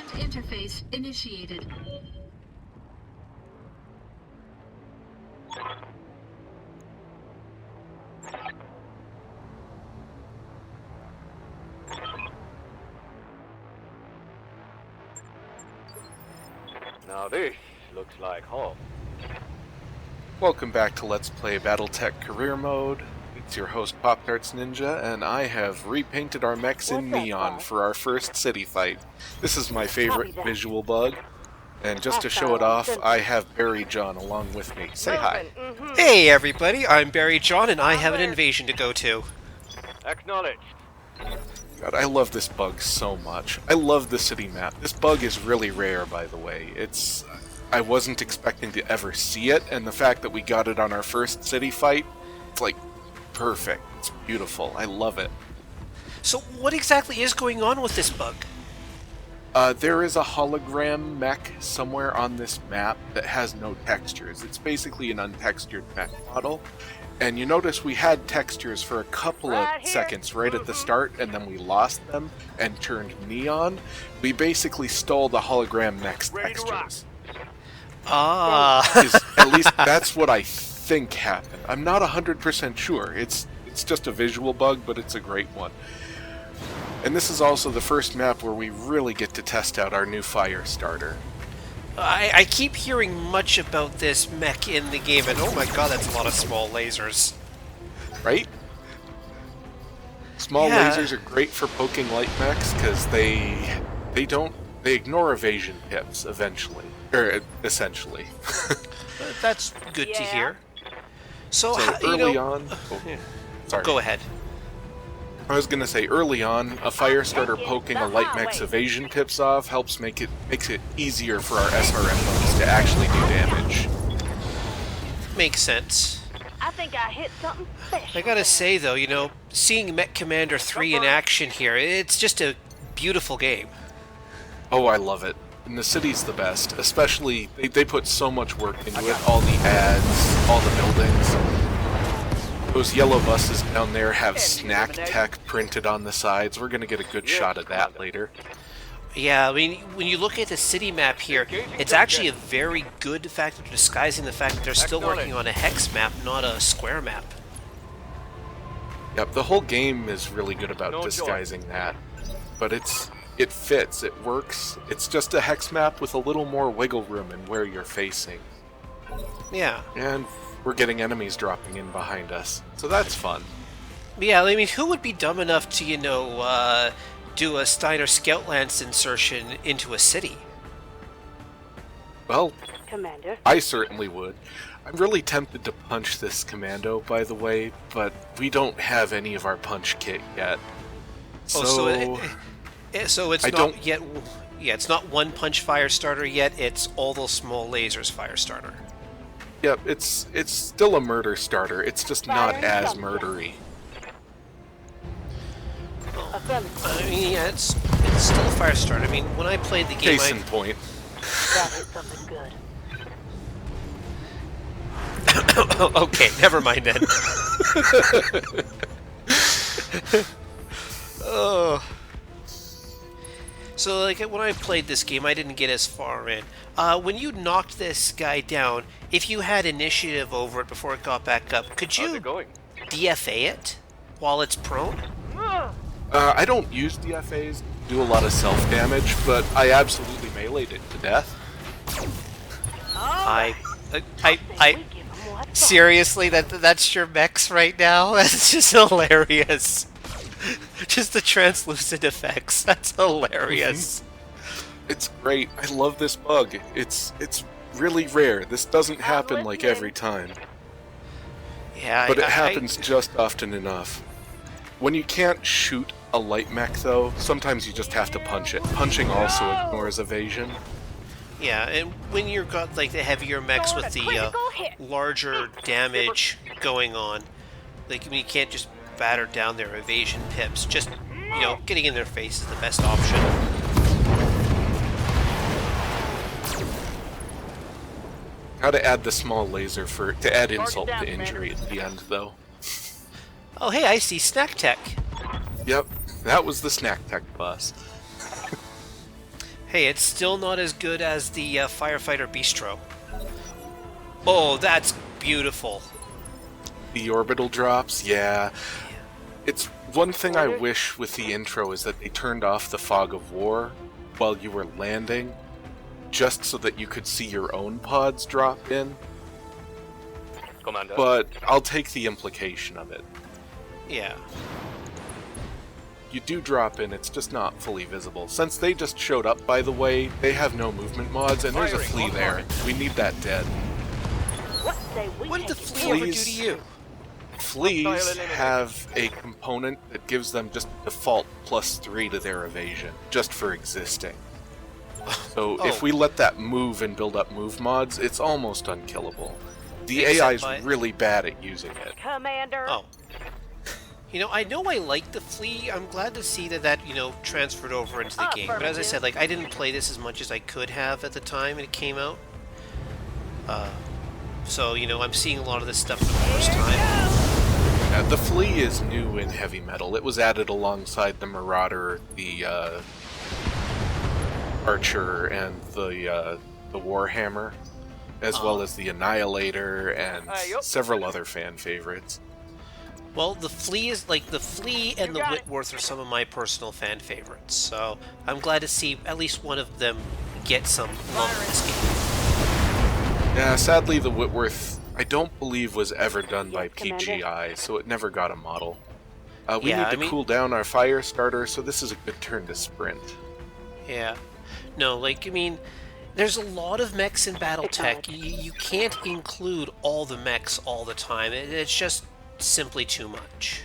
Command interface initiated. Now this looks like home. Welcome back to Let's Play Battletech Career Mode. It's your host Pop-Tarts Ninja, and I have repainted our mechs in neon for our first city fight. This is my favorite visual bug, and just to show it off, I have Barry John along with me. Say hi. Hey everybody, I'm Barry John, and I have an invasion to go to. Acknowledged. God, I love this bug so much. I love the city map. This bug is really rare, by the way. I wasn't expecting to ever see it, and the fact that we got it on our first city fight, it's like perfect. It's beautiful. I love it. So what exactly is going on with this bug? There is a hologram mech somewhere on this map that has no textures. It's basically an untextured mech model. And you notice we had textures for a couple of seconds right at the start, and then we lost them and turned neon. We basically stole the hologram mech's textures. At least that's what I think happened. I'm not 100% sure. It's just a visual bug, but it's a great one. And this is also the first map where we really get to test out our new fire starter. I keep hearing much about this mech in the game, and oh my god, that's a lot of small lasers. Right? Small lasers are great for poking light mechs because they ignore evasion pips essentially. That's good to hear. So early on, sorry. Go ahead. I was gonna say early on, a fire starter poking a light mech's evasion pips off makes it easier for our SRM bugs to actually do damage. Makes sense. I think I hit something special. I gotta say though, seeing Mech Commander 3 in action here, it's just a beautiful game. Oh, I love it. And the city's the best. Especially, they put so much work into it. All the ads, all the buildings. Those yellow buses down there have snack tech printed on the sides. We're going to get a good shot of that later. Yeah, I mean, when you look at the city map here, it's actually a very good factor disguising the fact that they're still working on a hex map, not a square map. Yep, the whole game is really good about disguising that. But it fits, it works. It's just a hex map with a little more wiggle room in where you're facing. Yeah. And we're getting enemies dropping in behind us, so that's fun. Yeah, I mean, who would be dumb enough to, do a Steiner Scout Lance insertion into a city? Well, Commander. I certainly would. I'm really tempted to punch this commando, by the way, but we don't have any of our punch kit yet. So it's not yet. Yeah, it's not one punch fire starter yet. It's all those small lasers fire starter. Yep, it's still a murder starter. It's just not as murdery. I mean, yeah, it's still a fire starter. I mean, when I played the game, Case in point. That is something good. Okay, never mind then. Oh. So, like, when I played this game, I didn't get as far in. When you knocked this guy down, if you had initiative over it before it got back up, could you DFA it while it's prone? I don't use DFAs, do a lot of self-damage, but I absolutely meleeed it to death. I seriously, that's your mechs right now? That's just hilarious. Just the translucent effects. That's hilarious. It's great. I love this bug. It's really rare. This doesn't happen like every time. Yeah, but it happens just often enough. When you can't shoot a light mech, though, sometimes you just have to punch it. Punching also ignores evasion. Yeah, and when you've got like the heavier mechs with the larger damage going on, like you can't just batter down their evasion pips. Just, getting in their face is the best option. How to add the small laser to add insult to injury at the end, though. Oh, hey, I see Snack Tech. Yep, that was the Snack Tech bus. Hey, it's still not as good as the Firefighter Bistro. Oh, that's beautiful. The orbital drops, yeah. It's one thing I wish with the intro is that they turned off the fog of war while you were landing, just so that you could see your own pods drop in. Commander. But I'll take the implication of it. Yeah. You do drop in, it's just not fully visible. Since they just showed up, by the way, they have no movement mods, and there's a Firing flea on there. target. We need that dead. What say we What did the take it flea ever do Fleas. to you? Fleas eliminated. have a component that gives them just default +3 to their evasion, just for existing. So if Oh. we let that move and build up move mods, it's almost unkillable. The Except AI is by- really bad at using it. Commander? Oh. You know I like the flea. I'm glad to see that transferred over into the game. But as I said, like, I didn't play this as much as I could have at the time it came out. So, I'm seeing a lot of this stuff for the first time. The flea is new in heavy metal. It was added alongside the Marauder, the Archer, and the Warhammer, as well as the Annihilator and yup. several other fan favorites. Well, the flea and the got it. Whitworth are some of my personal fan favorites. So, I'm glad to see at least one of them get some love in this game. Yeah, sadly the Whitworth, I don't believe was ever done by Yes, Commander. PGI, so it never got a model. We Yeah, need I to mean- cool down our fire starter, so this is a good turn to sprint. Yeah. No, there's a lot of mechs in BattleTech. You can't include all the mechs all the time. It's just simply too much.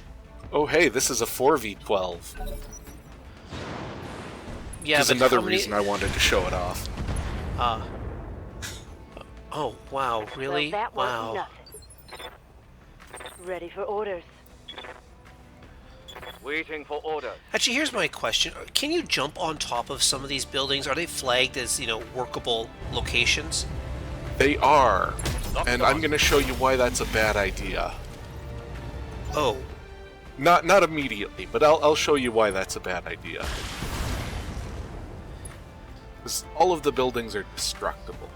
Oh hey, this is a 4v12. Yeah, This is but another how many... reason I wanted to show it off. Oh, wow, Well, really? that was Wow. nothing. Ready for orders. Waiting for orders. Actually, here's my question. Can you jump on top of some of these buildings? Are they flagged as, workable locations? They are, Locked and on. I'm going to show you why that's a bad idea. Oh, Not immediately, but I'll show you why that's a bad idea. 'Cause all of the buildings are destructible.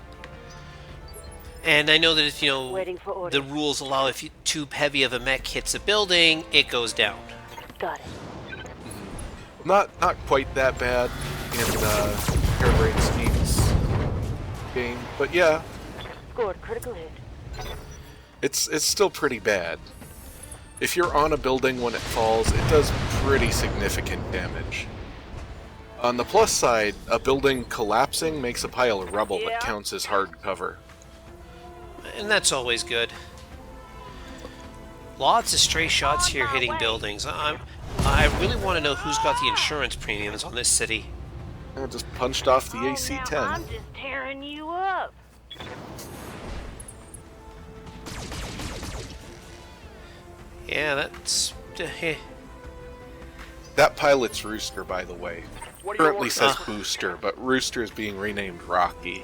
and I know that if, Waiting for orders. the rules allow if too heavy of a mech hits a building, it goes down. Got it. Not quite that bad in Airbrain Steve's game, but yeah, Scored critical hit. it's still pretty bad. If you're on a building when it falls, it does pretty significant damage. On the plus side, a building collapsing makes a pile of rubble that Yeah. counts as hard cover. And that's always good. Lots of stray shots here hitting buildings. I really want to know who's got the insurance premiums on this city. I just punched off the Oh, now AC-10. I'm just tearing you up. Yeah, that's... That pilot's Rooster, by the way. What are your Currently orders? says Booster, but Rooster is being renamed Rocky.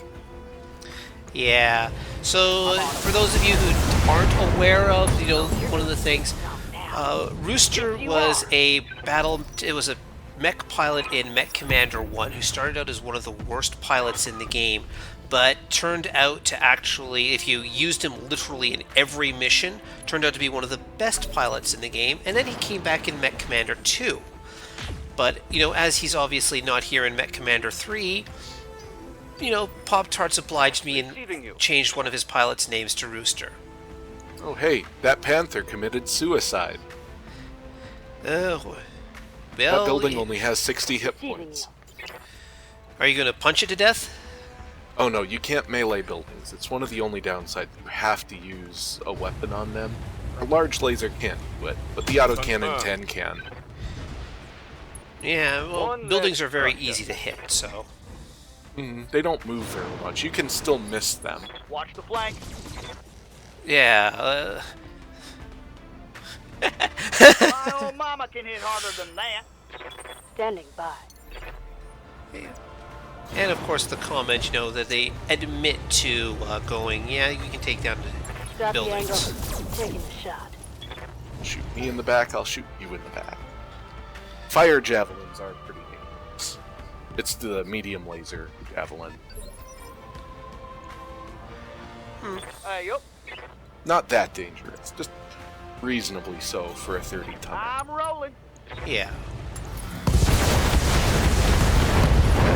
Yeah. So, for those of you who aren't aware of, one of the things, Rooster was a mech pilot in Mech Commander 1 who started out as one of the worst pilots in the game, but turned out to actually, if you used him literally in every mission, turned out to be one of the best pilots in the game, and then he came back in Mech Commander 2. But, as he's obviously not here in Mech Commander 3, Pop-Tarts obliged me Receiving you. and changed one of his pilots' names to Rooster. Oh hey, that Panther committed suicide. Oh, That well, building only has 60 hit Receiving points. are you going to punch it to death? Oh no, you can't melee buildings. It's one of the only downsides. You have to use a weapon on them. A large laser can't do it, but the autocannon 10 can. Yeah, well, One buildings less are very structure. easy to hit, so... They don't move very much. You can still miss them. Watch the flank. Yeah, My old mama can hit harder than that. Standing by. and of course the comment, that they admit to going, yeah, you can take down the Stop the angle. buildings. Taking the shot. Shoot me in the back, I'll shoot you in the back. Fire javelins are pretty dangerous. It's the medium laser javelin. Hey, up. Not that dangerous, just reasonably so for a 30-ton. I'm rolling. Yeah.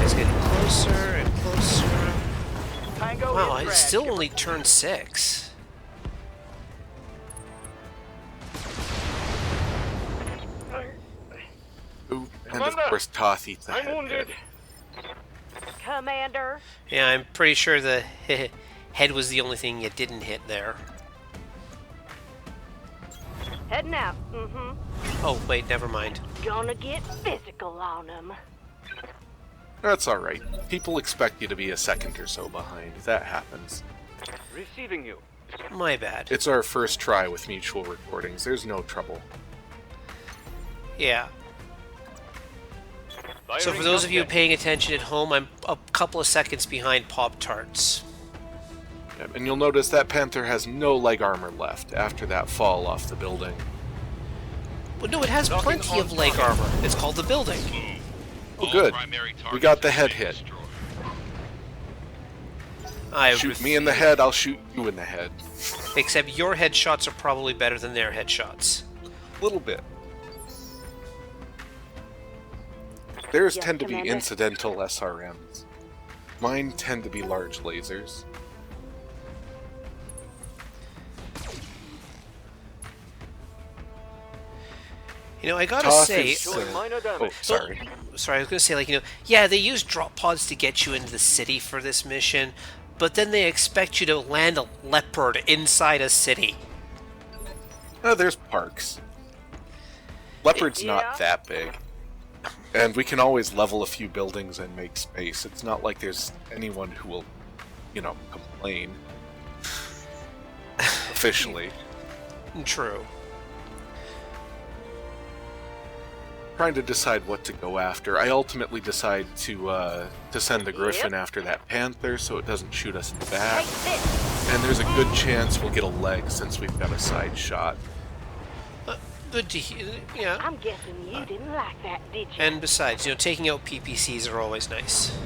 He's getting closer and closer. Tango Wow, in it's track. still only turn 6. Ooh, and of Commander, course Toth eats a I'm head. wounded. Commander. Yeah, I'm pretty sure the head was the only thing you didn't hit there. Heading out. Mm-hmm. Oh, wait, never mind. Gonna get physical on them. That's alright. People expect you to be a second or so behind. That happens. Receiving you. My bad. It's our first try with mutual recordings. There's no trouble. Yeah. So Firing for those of you subject. paying attention at home, I'm a couple of seconds behind Pop-Tarts. Yeah, and you'll notice that Panther has no leg armor left after that fall off the building. Well, no, it has Knocking plenty on of leg target. armor. It's called the building. Oh, good. We got the head hit. Shoot me in the head, I'll shoot you in the head. Except your headshots are probably better than their headshots. A little bit. Theirs Yes, tend to be Commander. incidental SRMs. Mine tend to be large lasers. You know, I gotta Toth say... is, Showing minor oh, damage. sorry. Sorry, I was gonna say, like, you know, yeah, they use drop pods to get you into the city for this mission, but then they expect you to land a leopard inside a city. Oh, there's parks. Leopard's Yeah. not that big. And we can always level a few buildings and make space. It's not like there's anyone who will, complain. Officially. True. Trying to decide what to go after. I ultimately decide to send the Griffin after that Panther so it doesn't shoot us in the back. Take this. And there's a good chance we'll get a leg since we've got a side shot. Good to hear, yeah. I'm guessing you didn't like that, did you? And besides, you know, taking out PPCs are always nice.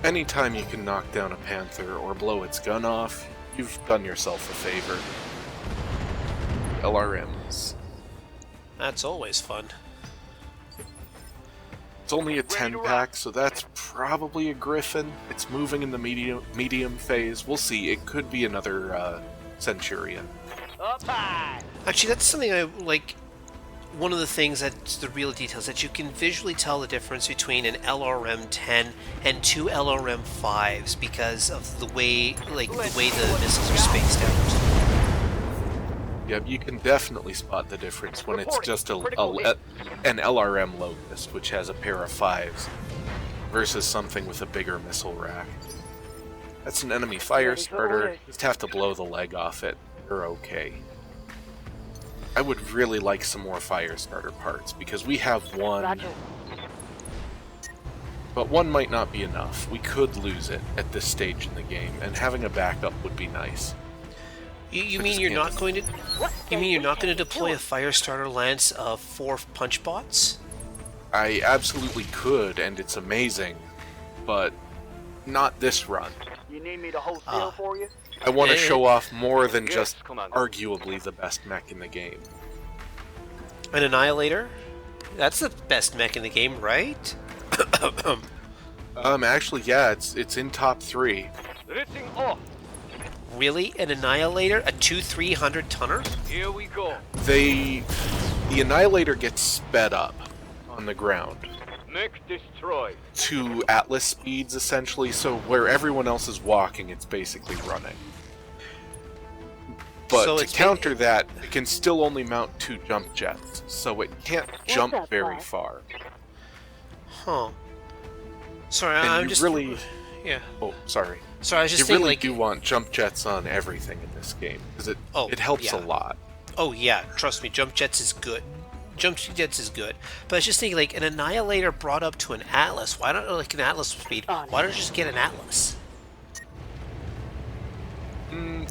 Anytime you can knock down a Panther or blow its gun off, you've done yourself a favor. LRMs. That's always fun. It's only a 10-pack, so that's probably a Griffin. It's moving in the medium phase. We'll see. It could be another Centurion. Up high. Actually, that's something I like. One of the things that's the real details that you can visually tell the difference between an LRM-10 and two LRM-5s because of the way, the missiles are spaced out. Yeah, you can definitely spot the difference when it's Reporting. just Critical hit. an LRM Locust, which has a pair of 5s, versus something with a bigger missile rack. That's an enemy fire Ready for starter. orders. Just have to blow the leg off it. You're okay. I would really like some more fire starter parts, because we have one, Roger. but one might not be enough. We could lose it at this stage in the game, and having a backup would be nice. You I mean just you're can't- not going to? What You mean you're not going to to deploy a fire starter lance of 4 punch bots? I absolutely could, and it's amazing, but not this run. You need me to hold still Ah. for you? I want to Eh. show off more than Yes, just Commander. arguably the best mech in the game. An Annihilator? That's the best mech in the game, right? Actually, yeah, it's in top 3. Ripping off. Really? An Annihilator? A 2-300 tonner? Here we go. The Annihilator gets sped up on the ground Mech destroyed. to Atlas speeds, essentially, so where everyone else is walking, it's basically running. But So to it's counter that, it can still only mount 2 jump jets, so it can't jump up, very boss? far. Huh. Sorry, And I'm you just really... yeah. Oh, sorry. Sorry, I was just You thinking really like do want jump jets on everything in this game, because Oh, it helps yeah. a lot. Oh yeah, trust me, jump jets is good. Jump jets is good. But I was just thinking like an Annihilator brought up to an Atlas. Why don't like an Atlas speed? Oh, Why don't you just get an Atlas?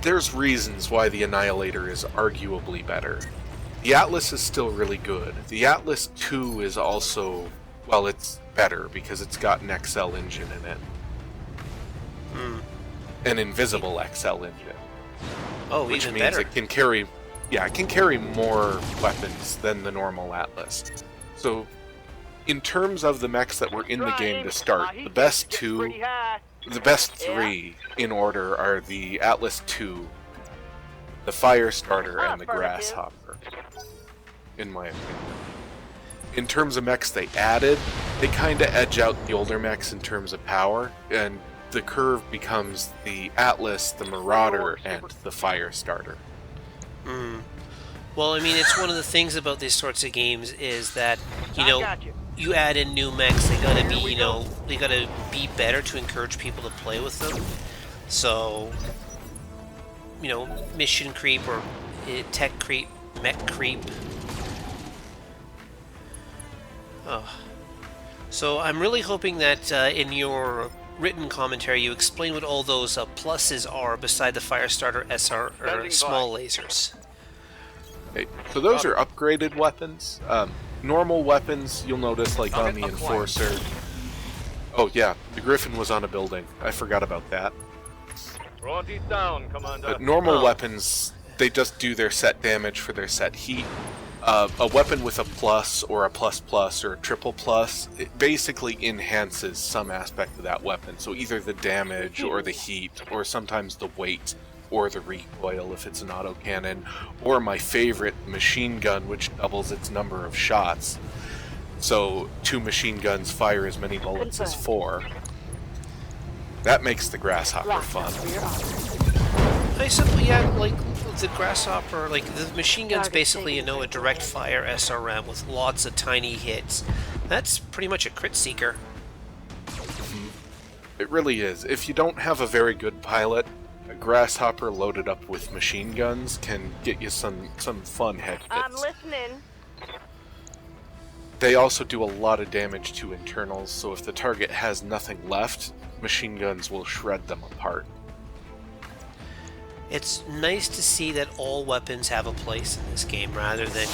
There's reasons why the Annihilator is arguably better. The Atlas is still really good. The Atlas II is also well, it's better because it's got an XL engine in it. An invisible XL engine. Oh, which even means better. it can carry, it can carry more weapons than the normal Atlas. So, in terms of the mechs that were in the game to start, the best three in order are the Atlas II, the Firestarter, and the Grasshopper, in my opinion. In terms of mechs they added, they kind of edge out the older mechs in terms of power, and the curve becomes the Atlas, the Marauder, and the Firestarter. Well, I mean, it's one of the things about these sorts of games is that, you add in new mechs, they gotta be, they gotta be better to encourage people to play with them. So, mission creep or tech creep, mech creep. Oh. So I'm really hoping that in your written commentary you explain what all those pluses are beside the Firestarter SR or small lasers. Okay, so those are upgraded weapons. Normal weapons, you'll notice, like on the Enforcer. Oh yeah, the Griffin was on a building. I forgot about that. These down, Commander. But normal weapons, they just do their set damage for their set heat. A weapon with a plus or a plus plus or a triple plus, it basically enhances some aspect of that weapon. So either the damage or the heat or sometimes the weight or the recoil if it's an autocannon, or my favorite, machine gun, which doubles its number of shots. So 2 machine guns fire as many bullets as 4. That makes the Grasshopper fun. I simply, like the Grasshopper, like the machine gun's basically, a direct fire SRM with lots of tiny hits. That's pretty much a crit seeker. It really is. If you don't have a very good pilot, a Grasshopper loaded up with machine guns can get you some fun head hits. I'm listening. They also do a lot of damage to internals, so if the target has nothing left, machine guns will shred them apart. It's nice to see that all weapons have a place in this game, rather than,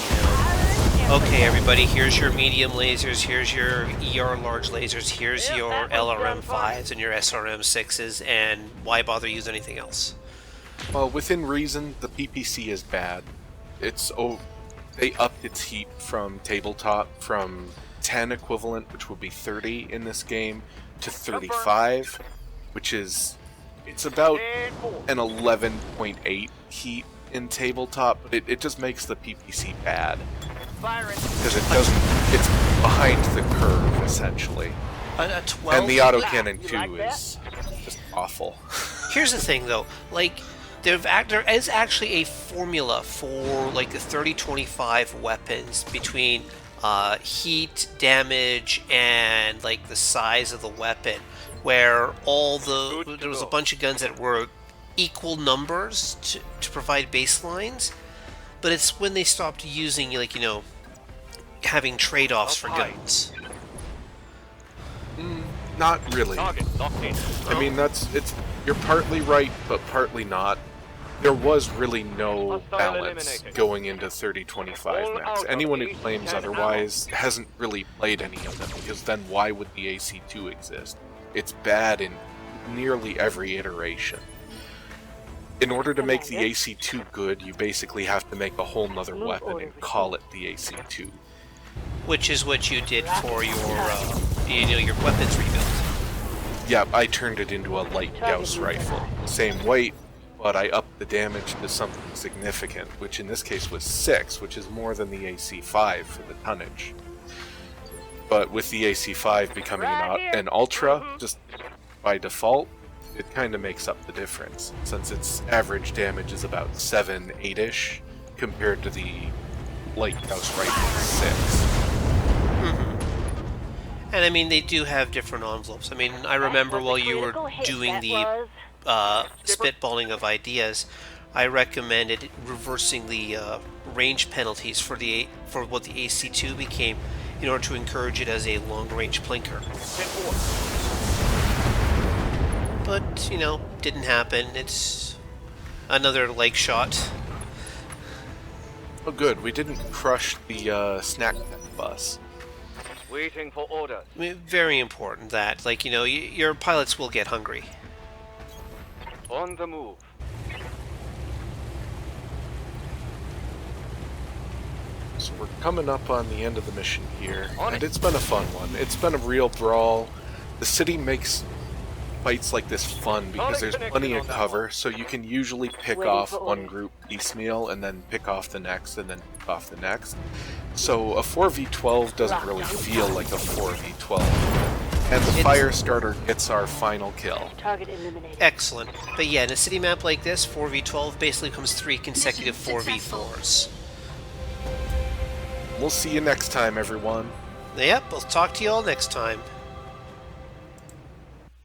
okay, everybody, here's your medium lasers, here's your ER large lasers, here's your LRM-5s and your SRM-6s, and why bother use anything else? Well, within reason, the PPC is bad. They upped its heat from tabletop from 10 equivalent, which would be 30 in this game, to 35, which is... It's about an 11.8 heat in tabletop, but it just makes the PPC bad. Because it's behind the curve, essentially. A 12? And the autocannon 2 is just awful. Here's the thing, though. Like, there is actually a formula for, like, the 30-25 weapons between heat, damage, and, like, the size of the weapon. Where there was a bunch of guns that were equal numbers to provide baselines, but it's when they stopped using, like, having trade-offs for guns. Not really. I mean, you're partly right, but partly not. There was really no balance going into 30-25 mechs. Anyone who claims otherwise hasn't really played any of them, because then why would the AC2 exist? It's bad in nearly every iteration. In order to make the AC2 good, you basically have to make a whole nother weapon and call it the AC2. Which is what you did for your weapons rebuild. Yeah, I turned it into a light Gauss rifle. Same weight, but I upped the damage to something significant, which in this case was 6, which is more than the AC5 for the tonnage. But with the AC5 becoming an Ultra, just by default, it kind of makes up the difference, since its average damage is about 7, 8-ish, compared to the light Gauss rifle 6. And I mean, they do have different envelopes. I mean, I remember while you were doing the spitballing of ideas, I recommended reversing the range penalties for what the AC2 became, in order to encourage it as a long-range plinker. But, didn't happen. It's another leg shot. Oh good, we didn't crush the snack bus. Waiting for orders. I mean, very important that, like, you know, your pilots will get hungry. On the move. So we're coming up on the end of the mission here, and it's been a fun one. It's been a real brawl. The city makes fights like this fun because there's plenty of cover, so you can usually pick off one group piecemeal and then pick off the next and then pick off the next. So a 4v12 doesn't really feel like a 4v12. And the fire starter gets our final kill. Target eliminated. Excellent. But yeah, in a city map like this, 4v12 basically becomes 3 consecutive Mission successful. 4v4s. We'll see you next time, everyone. Yep, we'll talk to you all next time.